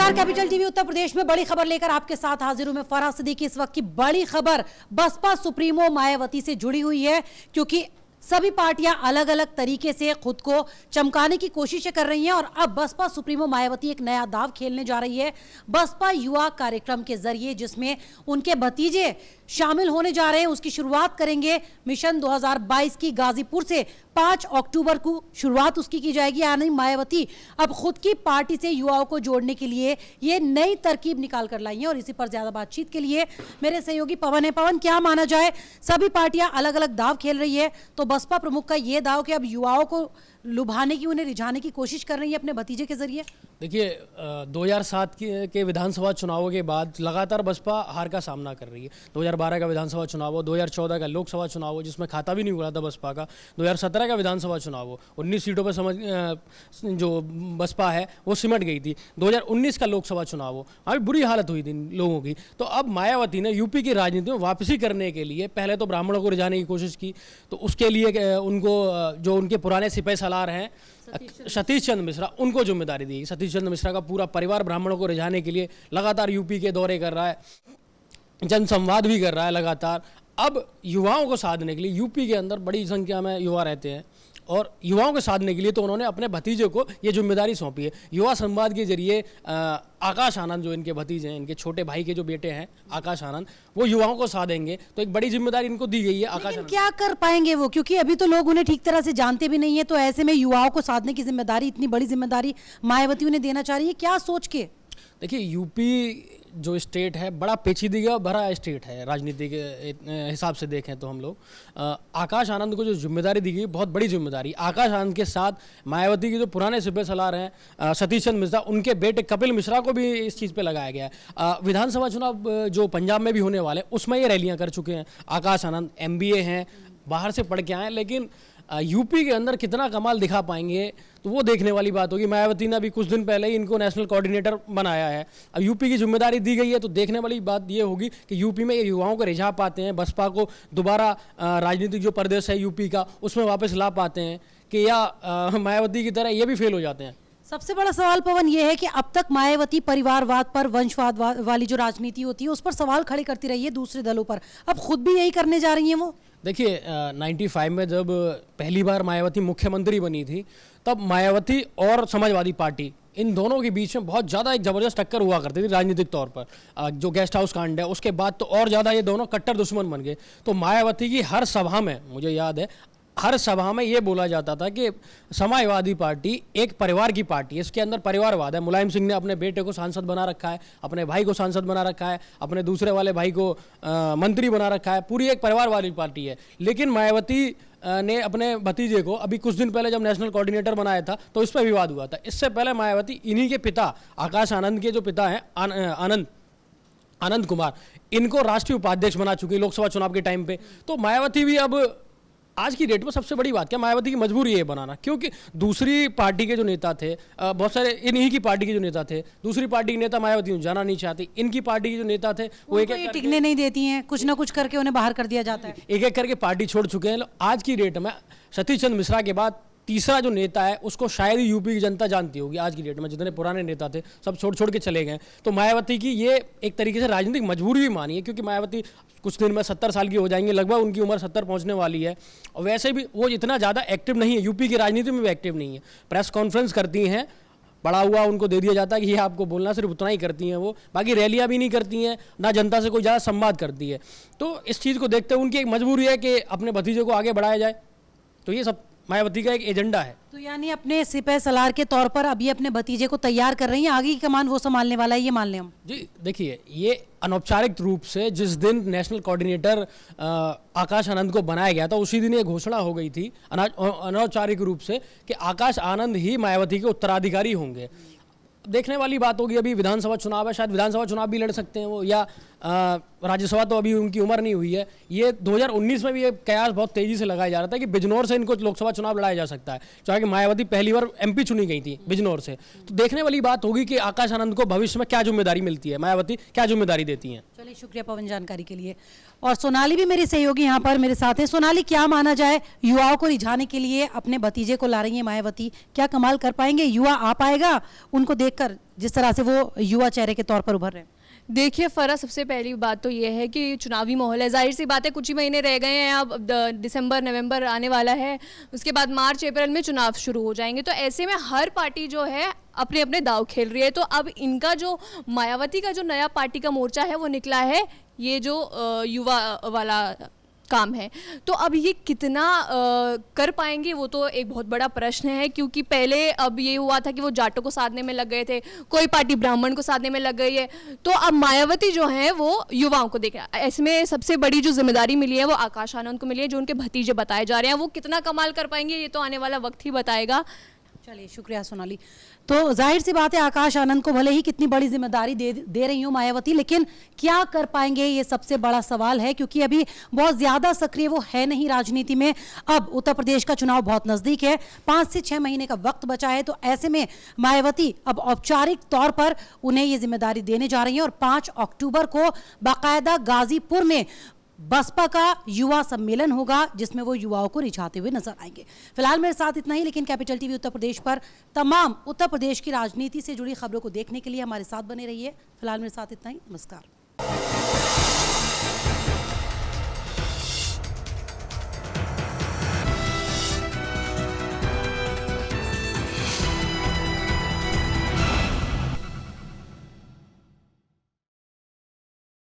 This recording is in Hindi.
नमस्कार, कैपिटल टीवी उत्तर प्रदेश में बड़ी खबर लेकर आपके साथ हाजिर हूं मैं फराह सिद्दीकी। इस वक्त की बड़ी खबर बसपा सुप्रीमो मायावती से जुड़ी हुई है, क्योंकि सभी पार्टियां अलग अलग तरीके से खुद को चमकाने की कोशिशें कर रही हैं और अब बसपा सुप्रीमो मायावती एक नया दाव खेलने जा रही है बसपा युवा कार्यक्रम के जरिए, जिसमें उनके भतीजे शामिल होने जा रहे हैं। उसकी शुरुआत करेंगे मिशन 2022 की गाजीपुर से। 5 अक्टूबर को शुरुआत उसकी की जाएगी। यानी मायावती अब खुद की पार्टी से युवाओं को जोड़ने के लिए ये नई तरकीब निकाल कर लाई है और इसी पर ज्यादा बातचीत के लिए मेरे सहयोगी पवन है। पवन, क्या माना जाए, सभी पार्टियां अलग अलग दाव खेल रही है, तो बसपा प्रमुख का ये दाव कि अब युवाओं को लुभाने की, उन्हें रिझाने की कोशिश कर रही है अपने भतीजे के जरिए। देखिए, 2007 के विधानसभा चुनावों के बाद लगातार बसपा हार का सामना कर रही है। 2012 का विधानसभा चुनाव हो, 2014 का लोकसभा चुनाव हो जिसमें खाता भी नहीं हुआ था बसपा का, 2017 का विधानसभा चुनाव हो, 19 सीटों पर जो बसपा है वो सिमट गई थी, 2019 का लोकसभा चुनाव हो, अभी बुरी हालत हुई थी लोगों की। तो अब मायावती ने यूपी की राजनीति में वापसी करने के लिए पहले तो ब्राह्मणों को रिझाने की कोशिश की, तो उसके लिए उनको जो उनके पुराने सिपह सलार हैं सतीश चंद्र मिश्रा, उनको जिम्मेदारी दी। सतीश चंद्र मिश्रा का पूरा परिवार ब्राह्मणों को रिझाने के लिए लगातार यूपी के दौरे कर रहा है, जनसंवाद भी कर रहा है लगातार। अब युवाओं को साधने के लिए यूपी के अंदर बड़ी संख्या में युवा रहते हैं और युवाओं को साधने के लिए तो उन्होंने अपने भतीजे को ये जिम्मेदारी सौंपी है। युवा संवाद के जरिए आकाश आनंद, जो इनके भतीजे हैं, इनके छोटे भाई के जो बेटे हैं आकाश आनंद, वो युवाओं को साधेंगे। तो एक बड़ी जिम्मेदारी इनको दी गई है। आकाश आनंद क्या कर पाएंगे वो, क्योंकि अभी तो लोग उन्हें ठीक तरह से जानते भी नहीं है, तो ऐसे में युवाओं को साधने की जिम्मेदारी, इतनी बड़ी जिम्मेदारी मायावती उन्हें देना चाह रही है, क्या सोच के? देखिए, यूपी जो स्टेट है बड़ा पेचीदगी भरा स्टेट है राजनीति के हिसाब से देखें तो हम लोग। आकाश आनंद को जो जिम्मेदारी दी गई, बहुत बड़ी जिम्मेदारी। आकाश आनंद के साथ मायावती के जो पुराने सिपह सलार हैं सतीश चंद्र मिश्रा, उनके बेटे कपिल मिश्रा को भी इस चीज़ पे लगाया गया है। विधानसभा चुनाव जो पंजाब में भी होने वाले, उसमें ये रैलियाँ कर चुके हैं। आकाश आनंद MBA हैं, बाहर से पढ़ के आए, लेकिन यूपी के अंदर कितना कमाल दिखा पाएंगे तो वो देखने वाली बात होगी। मायावती ने अभी कुछ दिन पहले ही इनको नेशनल कोऑर्डिनेटर बनाया है। अब यूपी की जिम्मेदारी दी गई है, तो देखने वाली बात ये होगी कि यूपी में ये युवाओं को रिझा पाते हैं, बसपा को दोबारा राजनीतिक जो प्रदेश है यूपी का उसमें वापस ला पाते हैं कि या मायावती की तरह ये भी फेल हो जाते हैं। सबसे बड़ा सवाल पवन ये है कि अब तक मायावती परिवारवाद पर, वंशवाद वाली जो राजनीति होती है उस पर सवाल खड़े करती रही है दूसरे दलों पर, अब खुद भी यही करने जा रही हैं वो। देखिए, 95 में जब पहली बार मायावती मुख्यमंत्री बनी थी, तब मायावती और समाजवादी पार्टी, इन दोनों के बीच में बहुत ज़्यादा एक ज़बरदस्त टक्कर हुआ करती थी राजनीतिक तौर पर। जो गेस्ट हाउस कांड है उसके बाद तो और ज़्यादा ये दोनों कट्टर दुश्मन बन गए। तो मायावती की हर सभा में, मुझे याद है, हर सभा में ये बोला जाता था कि समाजवादी पार्टी एक परिवार की पार्टी है, इसके अंदर परिवारवाद है। मुलायम सिंह ने अपने बेटे को सांसद बना रखा है, अपने भाई को सांसद बना रखा है, अपने दूसरे वाले भाई को मंत्री बना रखा है, पूरी एक परिवार वाली पार्टी है। लेकिन मायावती ने अपने भतीजे को अभी कुछ दिन पहले जब नेशनल कोऑर्डिनेटर बनाया था तो इस पर विवाद हुआ था। इससे पहले मायावती इन्हीं के पिता, आकाश आनंद के जो पिता हैं आनंद कुमार, इनको राष्ट्रीय उपाध्यक्ष बना चुकी लोकसभा चुनाव के टाइम पे। तो मायावती भी अब आज की डेट में, सबसे बड़ी बात क्या, मायावती की मजबूरी है बनाना, क्योंकि दूसरी पार्टी के जो नेता थे, बहुत सारे इन्हीं की पार्टी के जो नेता थे, दूसरी पार्टी के नेता मायावती जाना नहीं चाहती। इनकी पार्टी के जो नेता थे वो एक टिकने नहीं देती हैं, कुछ ना कुछ करके उन्हें बाहर कर दिया जाता है। एक एक करके पार्टी छोड़ चुके हैं। आज की डेट में सतीश चंद्र मिश्रा के बाद तीसरा जो नेता है उसको शायद ही यूपी की जनता जानती होगी। आज की डेट में जितने पुराने नेता थे सब छोड़ के चले गए। तो मायावती की ये एक तरीके से राजनीतिक मजबूरी भी मानी है, क्योंकि मायावती कुछ दिन में 70 साल की हो जाएंगी, लगभग उनकी उम्र 70 पहुंचने वाली है। और वैसे भी वो इतना ज़्यादा एक्टिव नहीं है, यूपी की राजनीति में भी एक्टिव नहीं है। प्रेस कॉन्फ्रेंस करती हैं, बड़ा हुआ उनको दे दिया जाता है कि ये आपको बोलना, सिर्फ उतना ही करती हैं वो, बाकी रैलियां भी नहीं करती हैं, ना जनता से कोई ज़्यादा संवाद करती है। तो इस चीज़ को देखते हुए उनकी एक मजबूरी है कि अपने भतीजे को आगे बढ़ाया जाए। तो ये सब मायावती का एक एजेंडा है। तो यानी अपने सिपह सलार के तौर पर अभी अपने भतीजे को तैयार कर रही हैं, आगे की कमान वो संभालने वाला है, ये मान लें हम? जी देखिए, ये अनौपचारिक रूप से जिस दिन नेशनल कोऑर्डिनेटर आकाश आनंद को बनाया गया था उसी दिन ये घोषणा हो गई थी अनौपचारिक रूप से कि आकाश आनंद ही मायावती के उत्तराधिकारी होंगे। देखने वाली बात होगी, अभी विधानसभा चुनाव है, शायद विधानसभा चुनाव भी लड़ सकते हैं वो, या राज्यसभा तो अभी उनकी उम्र नहीं हुई है। ये 2019 में भी ये कयास बहुत तेजी से लगाया जा रहा था कि बिजनौर से इनको लोकसभा चुनाव लड़ाया जा सकता है, चाहे कि मायावती पहली बार MP चुनी गई थी बिजनौर से। तो देखने वाली बात होगी कि आकाश आनंद को भविष्य में क्या जिम्मेदारी मिलती है, मायावती क्या जिम्मेदारी देती हैं। चलिए, शुक्रिया पवन जानकारी के लिए। और सोनाली भी मेरी सहयोगी यहाँ पर मेरे साथ है। सोनाली, क्या माना जाए, युवाओं को रिझाने के लिए अपने भतीजे को ला रही है मायावती, क्या कमाल कर पाएंगे? युवा आ पाएगा उनको देखकर, जिस तरह से वो युवा चेहरे के तौर पर उभर रहे हैं? देखिए फ़रा, सबसे पहली बात तो ये है कि चुनावी माहौल है, जाहिर सी बात है, कुछ ही महीने रह गए हैं, अब दिसंबर नवंबर आने वाला है, उसके बाद मार्च अप्रैल में चुनाव शुरू हो जाएंगे। तो ऐसे में हर पार्टी जो है अपने अपने दाव खेल रही है। तो अब इनका जो मायावती का जो नया पार्टी का मोर्चा है वो निकला है, ये जो युवा वाला काम है। तो अब ये कितना कर पाएंगे वो तो एक बहुत बड़ा प्रश्न है, क्योंकि पहले अब ये हुआ था कि वो जाटों को साधने में लग गए थे, कोई पार्टी ब्राह्मण को साधने में लग गई है। तो अब मायावती जो है वो युवाओं को देख रहा है। इसमें सबसे बड़ी जो जिम्मेदारी मिली है वो आकाश आनंद को मिली है, जो उनके भतीजे बताए जा रहे हैं। वो कितना कमाल कर पाएंगे ये तो आने वाला वक्त ही बताएगा। चलिए, शुक्रिया सोनाली। तो जाहिर सी बात है, आकाश आनंद को भले ही कितनी बड़ी जिम्मेदारी दे रही हूँ मायावती, लेकिन क्या कर पाएंगे ये सबसे बड़ा सवाल है, क्योंकि अभी बहुत ज्यादा सक्रिय वो है नहीं राजनीति में। अब उत्तर प्रदेश का चुनाव बहुत नजदीक है, 5 से 6 महीने का वक्त बचा है। तो ऐसे में मायावती अब औपचारिक तौर पर उन्हें ये जिम्मेदारी देने जा रही है और 5 अक्टूबर को बाकायदा गाजीपुर में बसपा का युवा सम्मेलन होगा, जिसमें वो युवाओं को रिझाते हुए नजर आएंगे। फिलहाल मेरे साथ इतना ही, लेकिन कैपिटल टीवी उत्तर प्रदेश पर तमाम उत्तर प्रदेश की राजनीति से जुड़ी खबरों को देखने के लिए हमारे साथ बने रहिए। फिलहाल मेरे साथ इतना ही, नमस्कार।